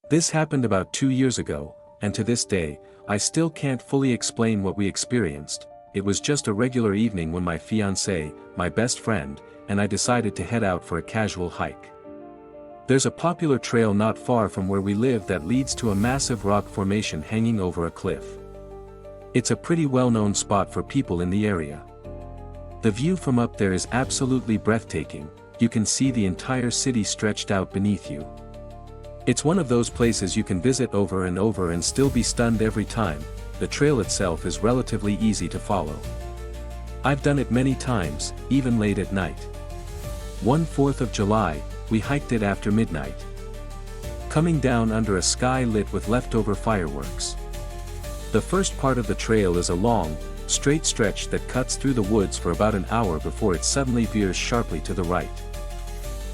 This happened about 2 years ago, and to this day, I still can't fully explain what we experienced. It was just a regular evening when my fiancée, my best friend, and I decided to head out for a casual hike. There's a popular trail not far from where we live that leads to a massive rock formation hanging over a cliff. It's a pretty well-known spot for people in the area. The view from up there is absolutely breathtaking. You can see the entire city stretched out beneath you. It's one of those places you can visit over and over and still be stunned every time. The trail itself is relatively easy to follow. I've done it many times, even late at night. One 4th of July, we hiked it after midnight. Coming down under a sky lit with leftover fireworks. The first part of the trail is a long, straight stretch that cuts through the woods for about an hour before it suddenly veers sharply to the right.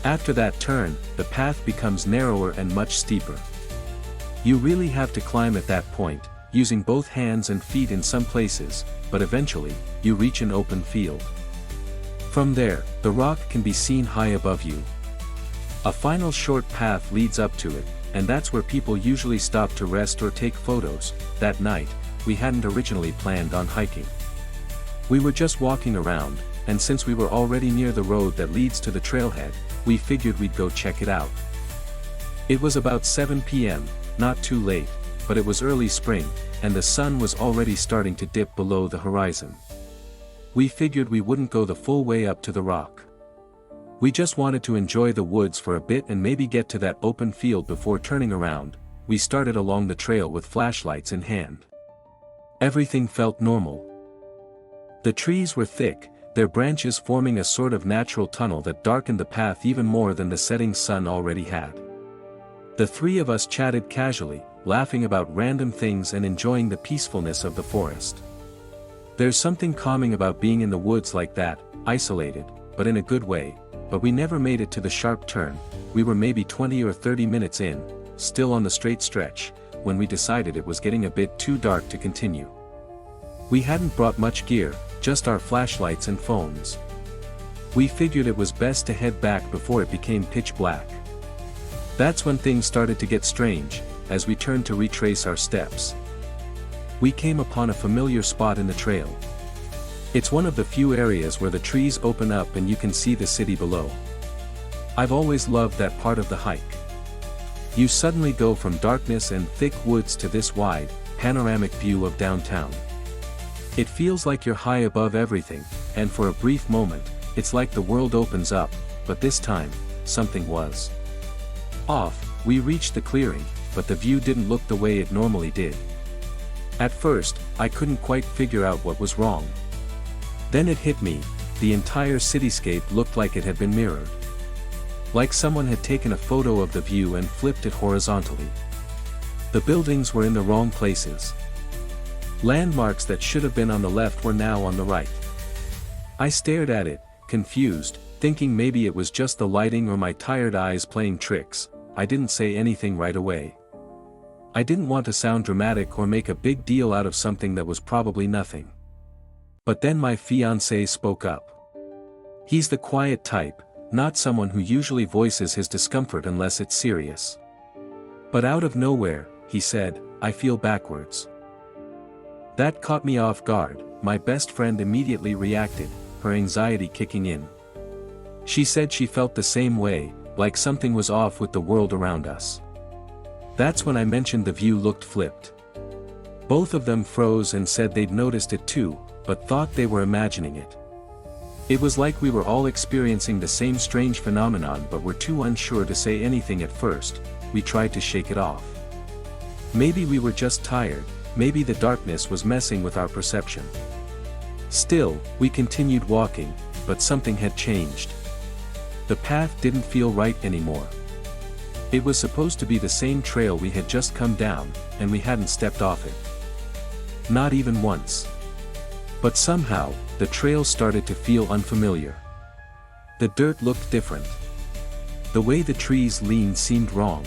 After that turn, the path becomes narrower and much steeper. You really have to climb at that point, using both hands and feet in some places, but eventually, you reach an open field. From there, the rock can be seen high above you. A final short path leads up to it, and that's where people usually stop to rest or take photos. That night, we hadn't originally planned on hiking. We were just walking around, and since we were already near the road that leads to the trailhead, we figured we'd go check it out. It was about 7 p.m., not too late, but it was early spring, and the sun was already starting to dip below the horizon. We figured we wouldn't go the full way up to the rock. We just wanted to enjoy the woods for a bit and maybe get to that open field before turning around. We started along the trail with flashlights in hand. Everything felt normal. The trees were thick, their branches forming a sort of natural tunnel that darkened the path even more than the setting sun already had. The three of us chatted casually, laughing about random things and enjoying the peacefulness of the forest. There's something calming about being in the woods like that, isolated, but in a good way. But we never made it to the sharp turn. We were maybe 20 or 30 minutes in, still on the straight stretch, when we decided it was getting a bit too dark to continue. We hadn't brought much gear, just our flashlights and phones. We figured it was best to head back before it became pitch black. That's when things started to get strange, as we turned to retrace our steps. We came upon a familiar spot in the trail. It's one of the few areas where the trees open up and you can see the city below. I've always loved that part of the hike. You suddenly go from darkness and thick woods to this wide, panoramic view of downtown. It feels like you're high above everything, and for a brief moment, it's like the world opens up, but this time, something was off. We reached the clearing, but the view didn't look the way it normally did. At first, I couldn't quite figure out what was wrong. Then it hit me, the entire cityscape looked like it had been mirrored. Like someone had taken a photo of the view and flipped it horizontally. The buildings were in the wrong places. Landmarks that should have been on the left were now on the right. I stared at it, confused, thinking maybe it was just the lighting or my tired eyes playing tricks. I didn't say anything right away. I didn't want to sound dramatic or make a big deal out of something that was probably nothing. But then my fiancé spoke up. He's the quiet type, not someone who usually voices his discomfort unless it's serious. But out of nowhere, he said, "I feel backwards." That caught me off guard. My best friend immediately reacted, her anxiety kicking in. She said she felt the same way, like something was off with the world around us. That's when I mentioned the view looked flipped. Both of them froze and said they'd noticed it too, but thought they were imagining it. It was like we were all experiencing the same strange phenomenon but were too unsure to say anything at first. We tried to shake it off. Maybe we were just tired, maybe the darkness was messing with our perception. Still, we continued walking, but something had changed. The path didn't feel right anymore. It was supposed to be the same trail we had just come down, and we hadn't stepped off it. Not even once. But somehow, the trail started to feel unfamiliar. The dirt looked different. The way the trees leaned seemed wrong.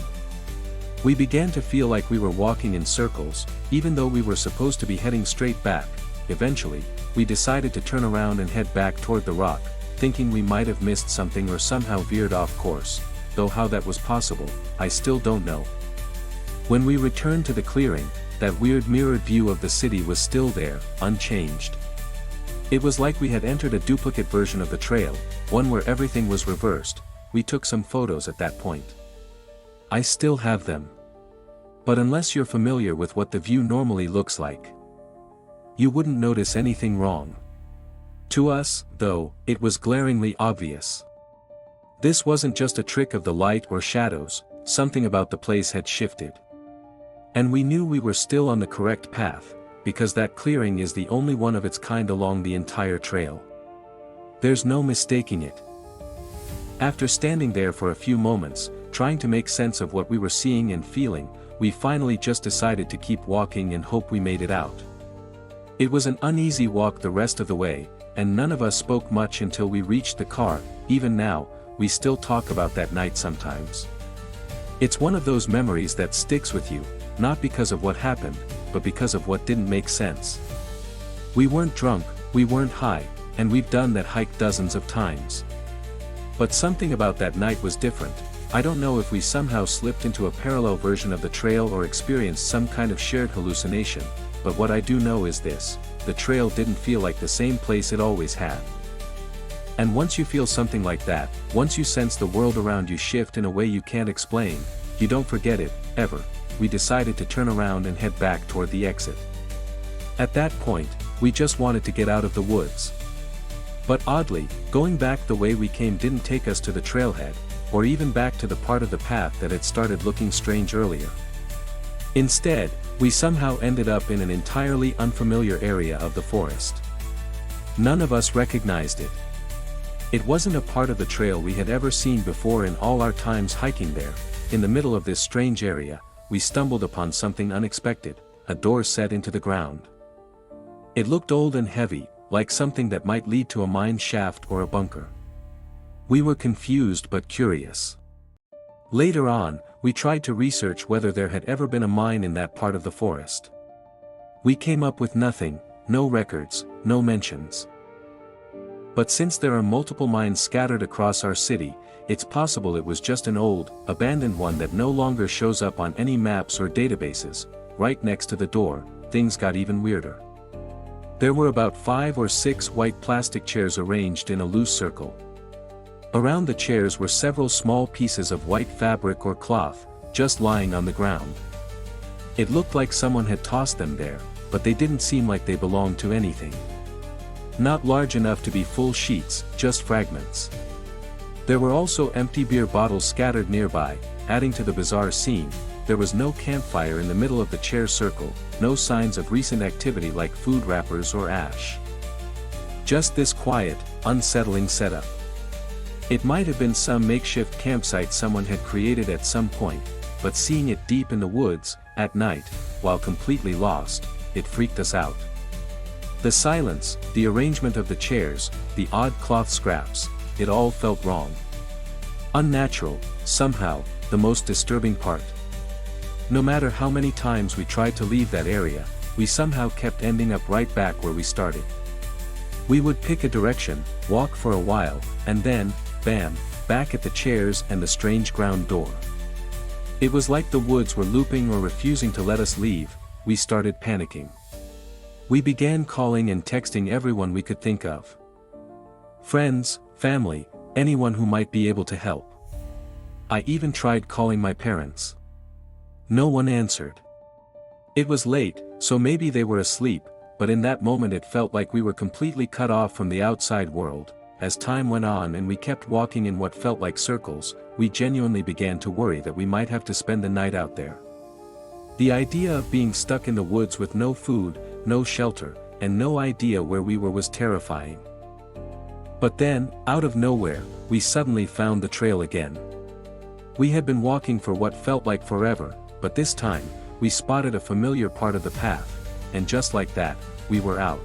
We began to feel like we were walking in circles, even though we were supposed to be heading straight back. Eventually, we decided to turn around and head back toward the rock, thinking we might have missed something or somehow veered off course, though how that was possible, I still don't know. When we returned to the clearing, that weird mirrored view of the city was still there, unchanged. It was like we had entered a duplicate version of the trail, one where everything was reversed. We took some photos at that point. I still have them. But unless you're familiar with what the view normally looks like, you wouldn't notice anything wrong. To us, though, it was glaringly obvious. This wasn't just a trick of the light or shadows, something about the place had shifted. And we knew we were still on the correct path, because that clearing is the only one of its kind along the entire trail. There's no mistaking it. After standing there for a few moments, trying to make sense of what we were seeing and feeling, we finally just decided to keep walking and hope we made it out. It was an uneasy walk the rest of the way, and none of us spoke much until we reached the car. Even now, we still talk about that night sometimes. It's one of those memories that sticks with you, not because of what happened, but because of what didn't make sense. We weren't drunk, we weren't high, and we've done that hike dozens of times. But something about that night was different. I don't know if we somehow slipped into a parallel version of the trail or experienced some kind of shared hallucination, but what I do know is this: the trail didn't feel like the same place it always had. And once you feel something like that, once you sense the world around you shift in a way you can't explain, you don't forget it, ever. We decided to turn around and head back toward the exit. At that point, we just wanted to get out of the woods. But oddly, going back the way we came didn't take us to the trailhead, or even back to the part of the path that had started looking strange earlier. Instead, we somehow ended up in an entirely unfamiliar area of the forest. None of us recognized it. It wasn't a part of the trail we had ever seen before in all our times hiking there. In the middle of this strange area, we stumbled upon something unexpected: a door set into the ground. It looked old and heavy, like something that might lead to a mine shaft or a bunker. We were confused but curious. Later on, we tried to research whether there had ever been a mine in that part of the forest. We came up with nothing, no records, no mentions. But since there are multiple mines scattered across our city, it's possible it was just an old, abandoned one that no longer shows up on any maps or databases. Right next to the door, things got even weirder. There were about 5 or 6 white plastic chairs arranged in a loose circle. Around the chairs were several small pieces of white fabric or cloth, just lying on the ground. It looked like someone had tossed them there, but they didn't seem like they belonged to anything. Not large enough to be full sheets, just fragments. There were also empty beer bottles scattered nearby, adding to the bizarre scene. There was no campfire in the middle of the chair circle, no signs of recent activity like food wrappers or ash. Just this quiet, unsettling setup. It might have been some makeshift campsite someone had created at some point, but seeing it deep in the woods, at night, while completely lost, it freaked us out. The silence, the arrangement of the chairs, the odd cloth scraps, it all felt wrong. Unnatural, somehow, the most disturbing part. No matter how many times we tried to leave that area, we somehow kept ending up right back where we started. We would pick a direction, walk for a while, and then, bam, back at the chairs and the strange ground door. It was like the woods were looping or refusing to let us leave. We started panicking. We began calling and texting everyone we could think of. Friends, family, anyone who might be able to help. I even tried calling my parents. No one answered. It was late, so maybe they were asleep, but in that moment it felt like we were completely cut off from the outside world. As time went on and we kept walking in what felt like circles, we genuinely began to worry that we might have to spend the night out there. The idea of being stuck in the woods with no food, no shelter, and no idea where we were was terrifying. But then, out of nowhere, we suddenly found the trail again. We had been walking for what felt like forever, but this time, we spotted a familiar part of the path, and just like that, we were out.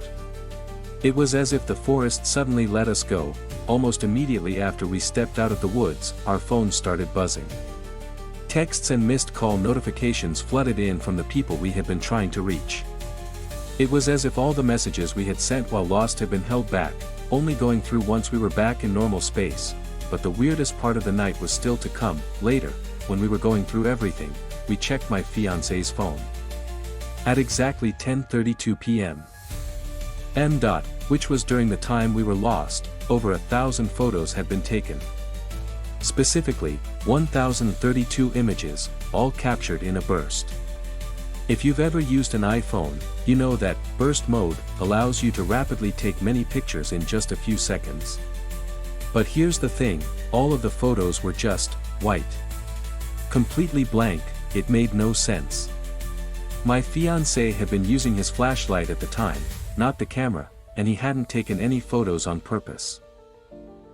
It was as if the forest suddenly let us go. Almost immediately after we stepped out of the woods, our phones started buzzing. Texts and missed call notifications flooded in from the people we had been trying to reach. It was as if all the messages we had sent while lost had been held back, only going through once we were back in normal space. But the weirdest part of the night was still to come. Later, when we were going through everything, we checked my fiancé's phone. At exactly 10:32 p.m. Which was during the time we were lost, over 1,000 photos had been taken. Specifically, 1,032 images, all captured in a burst. If you've ever used an iPhone, you know that burst mode allows you to rapidly take many pictures in just a few seconds. But here's the thing, all of the photos were just white. Completely blank, it made no sense. My fiancé had been using his flashlight at the time, not the camera, and he hadn't taken any photos on purpose.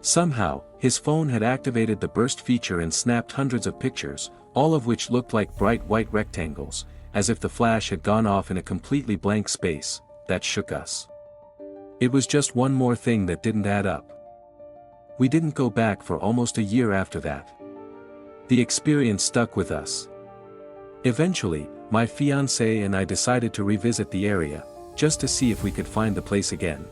Somehow, his phone had activated the burst feature and snapped hundreds of pictures, all of which looked like bright white rectangles, as if the flash had gone off in a completely blank space. That shook us. It was just one more thing that didn't add up. We didn't go back for almost a year after that. The experience stuck with us. Eventually, my fiancé and I decided to revisit the area, just to see if we could find the place again.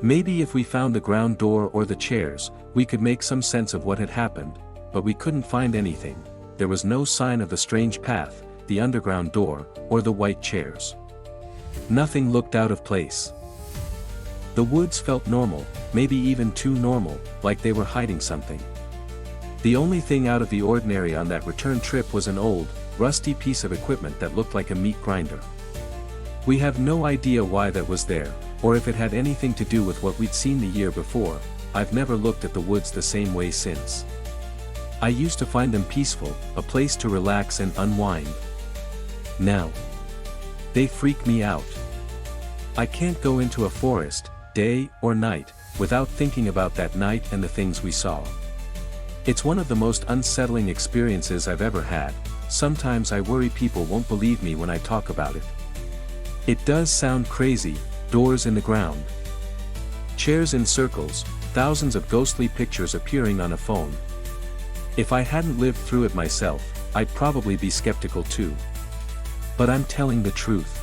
Maybe if we found the ground door or the chairs, we could make some sense of what had happened, but we couldn't find anything. There was no sign of the strange path, the underground door, or the white chairs. Nothing looked out of place. The woods felt normal, maybe even too normal, like they were hiding something. The only thing out of the ordinary on that return trip was an old, rusty piece of equipment that looked like a meat grinder. We have no idea why that was there, or if it had anything to do with what we'd seen the year before. I've never looked at the woods the same way since. I used to find them peaceful, a place to relax and unwind. Now, they freak me out. I can't go into a forest, day or night, without thinking about that night and the things we saw. It's one of the most unsettling experiences I've ever had. Sometimes I worry people won't believe me when I talk about it. It does sound crazy, doors in the ground, chairs in circles, thousands of ghostly pictures appearing on a phone. If I hadn't lived through it myself, I'd probably be skeptical too. But I'm telling the truth.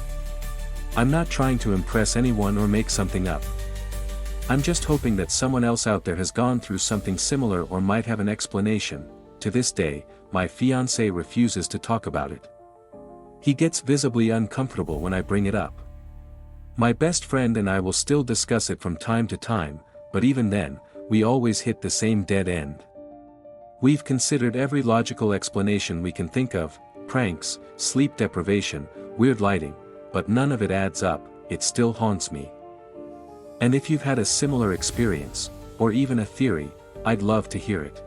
I'm not trying to impress anyone or make something up. I'm just hoping that someone else out there has gone through something similar or might have an explanation. To this day, my fiancé refuses to talk about it. He gets visibly uncomfortable when I bring it up. My best friend and I will still discuss it from time to time, but even then, we always hit the same dead end. We've considered every logical explanation we can think of, pranks, sleep deprivation, weird lighting, but none of it adds up. It still haunts me. And if you've had a similar experience, or even a theory, I'd love to hear it.